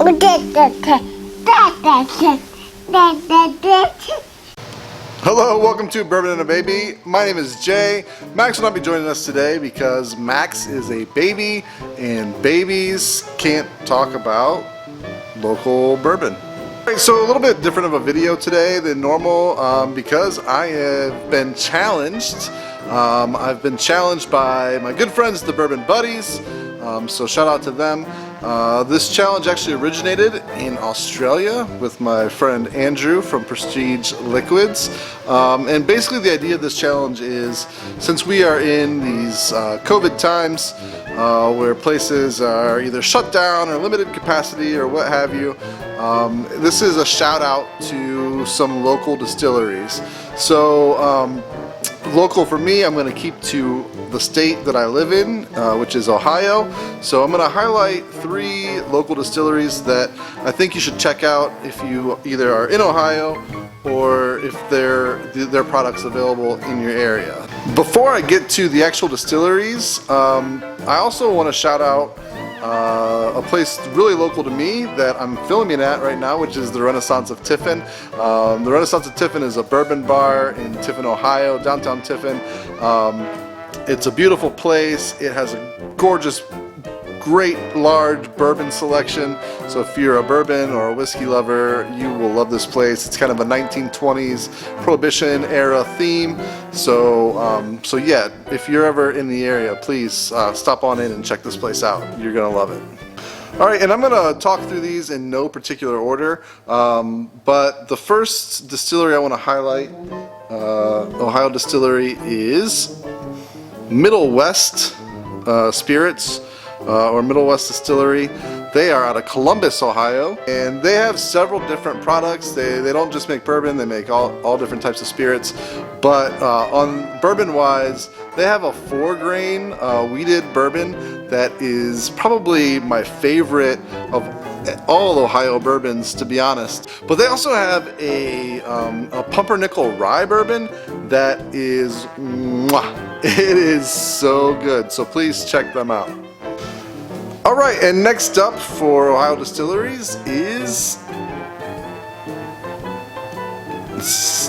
Hello, welcome to Bourbon and a Baby. My name is Jay. Max will not be joining us today because Max is a baby and babies can't talk about local bourbon. Alright, so a little bit different of a video today than normal because I have been challenged. I've been challenged by my good friends, the Bourbon Buddies, so shout out to them. This challenge actually originated in Australia with my friend Andrew from Prestige Liquids. And basically the idea of this challenge is, since we are in these COVID times where places are either shut down or limited capacity or what have you, this is a shout out to some local distilleries. So local for me, I'm going to keep to the state that I live in, which is Ohio. So I'm going to highlight 3 local distilleries that I think you should check out if you either are in Ohio or if their products available in your area. Before I get to the actual distilleries, I also want to shout out a place really local to me that I'm filming at right now, which is the Renaissance of Tiffin. The Renaissance of Tiffin is a bourbon bar in Tiffin, Ohio, downtown Tiffin. It's a beautiful place. It has a gorgeous, great large bourbon selection. So if you're a bourbon or a whiskey lover, you will love this place. It's kind of a 1920s Prohibition era theme. So yeah, if you're ever in the area, please stop on in and check this place out. You're gonna love it. All right, and I'm gonna talk through these in no particular order, but the first distillery I want to highlight, Ohio distillery, is Middle West Spirits. Or Middle West Distillery. They are out of Columbus, Ohio, and they have several different products. They don't just make bourbon, they make all different types of spirits. But on bourbon wise, they have a 4-grain wheated bourbon that is probably my favorite of all Ohio bourbons, to be honest. But they also have a pumpernickel rye bourbon that is mwah. It is so good, so please check them out. Alright, and next up for Ohio distilleries is,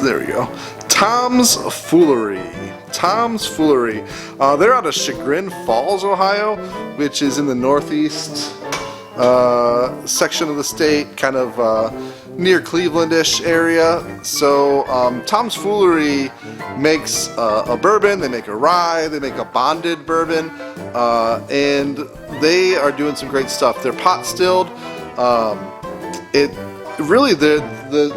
there we go, Tom's Foolery. Tom's Foolery. They're out of Chagrin Falls, Ohio, which is in the northeast section of the state, kind of near Cleveland-ish area. So Tom's Foolery makes a bourbon, they make a rye, they make a bonded bourbon, and they are doing some great stuff. They're pot stilled. It really,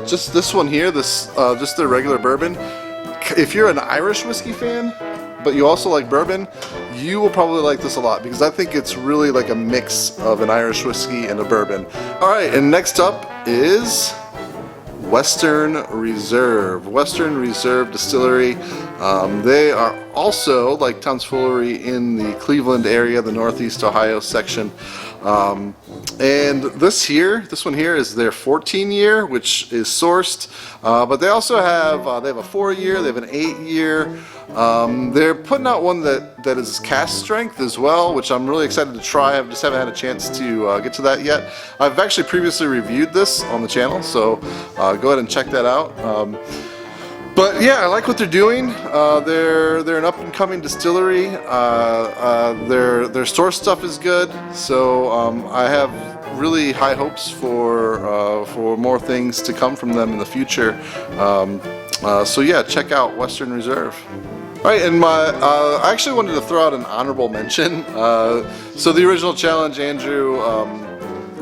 just this one here, just their regular bourbon. If you're an Irish whiskey fan, but you also like bourbon, you will probably like this a lot because I think it's really like a mix of an Irish whiskey and a bourbon. All right, and next up is Western Reserve. Western Reserve Distillery. They are also, like Tom's Foolery, in the Cleveland area, the Northeast Ohio section. And this one here is their 14-year, which is sourced. But they also have they have a 4-year, they have an 8-year. They're putting out one that is cask strength as well, which I'm really excited to try. I just haven't had a chance to get to that yet. I've actually previously reviewed this on the channel, so go ahead and check that out. But yeah, I like what they're doing. They're an up-and-coming distillery. Their source stuff is good, so I have really high hopes for more things to come from them in the future. So yeah, check out Western Reserve. All right, and I actually wanted to throw out an honorable mention. So the original challenge, Andrew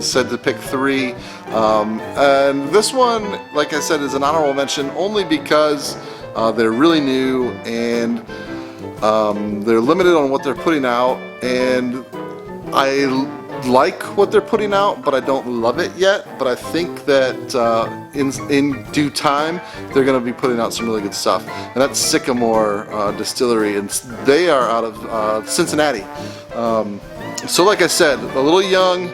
said to pick 3, and this one, like I said, is an honorable mention only because they're really new and they're limited on what they're putting out, and I like what they're putting out, but I don't love it yet. But I think that in due time they're going to be putting out some really good stuff, and that's Sycamore Distillery, and they are out of Cincinnati. So like I said, a little young.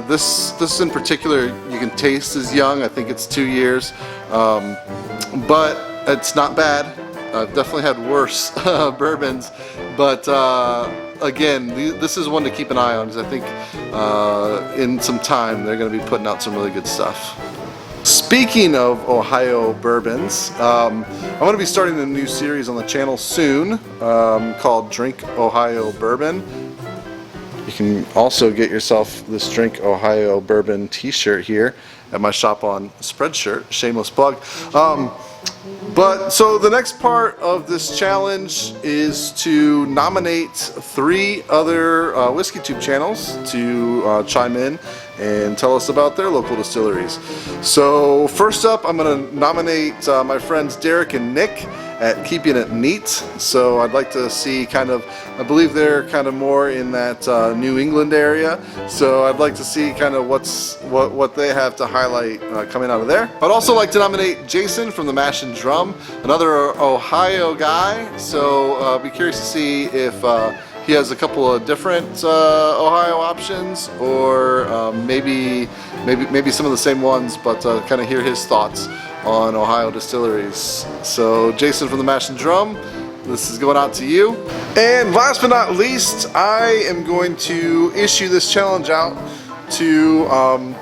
This in particular you can taste is young. I think it's 2 years, but it's not bad. I've definitely had worse bourbons, but again, this is one to keep an eye on because I think in some time they're going to be putting out some really good stuff. Speaking of Ohio bourbons, I'm going to be starting a new series on the channel soon called Drink Ohio Bourbon. You can also get yourself this Drink Ohio Bourbon t-shirt here at my shop on Spreadshirt, shameless plug. But so the next part of this challenge is to nominate 3 other Whiskey Tube channels to chime in and tell us about their local distilleries. So first up, I'm going to nominate my friends Derek and Nick at Keeping It Neat. So I'd like to see kind of, I believe they're kind of more in that New England area. So I'd like to see kind of what they have to highlight coming out of there. I'd also like to nominate Jason from the Mash and Drum, another Ohio guy. So be curious to see if he has a couple of different Ohio options, or maybe some of the same ones, but kind of hear his thoughts on Ohio distilleries. So Jason from the Mash and Drum, this is going out to you. And last but not least, I am going to issue this challenge out to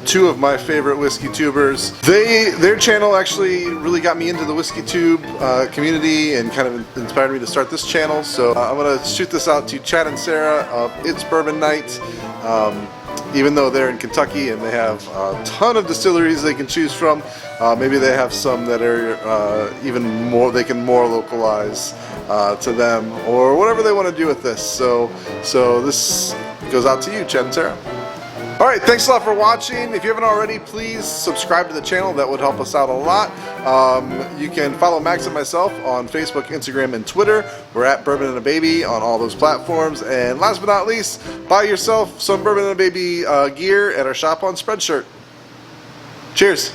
2 of my favorite whiskey tubers. Their channel actually really got me into the whiskey tube community and kind of inspired me to start this channel. So I'm gonna shoot this out to Chad and Sarah of It's Bourbon Night. Even though they're in Kentucky and they have a ton of distilleries they can choose from, maybe they have some that are even more, they can more localize to them, or whatever they want to do with this. So this goes out to you, Chad and Sarah. Alright, thanks a lot for watching. If you haven't already, please subscribe to the channel. That would help us out a lot. You can follow Max and myself on Facebook, Instagram, and Twitter. We're at Bourbon and a Baby on all those platforms. And last but not least, buy yourself some Bourbon and a Baby gear at our shop on Spreadshirt. Cheers!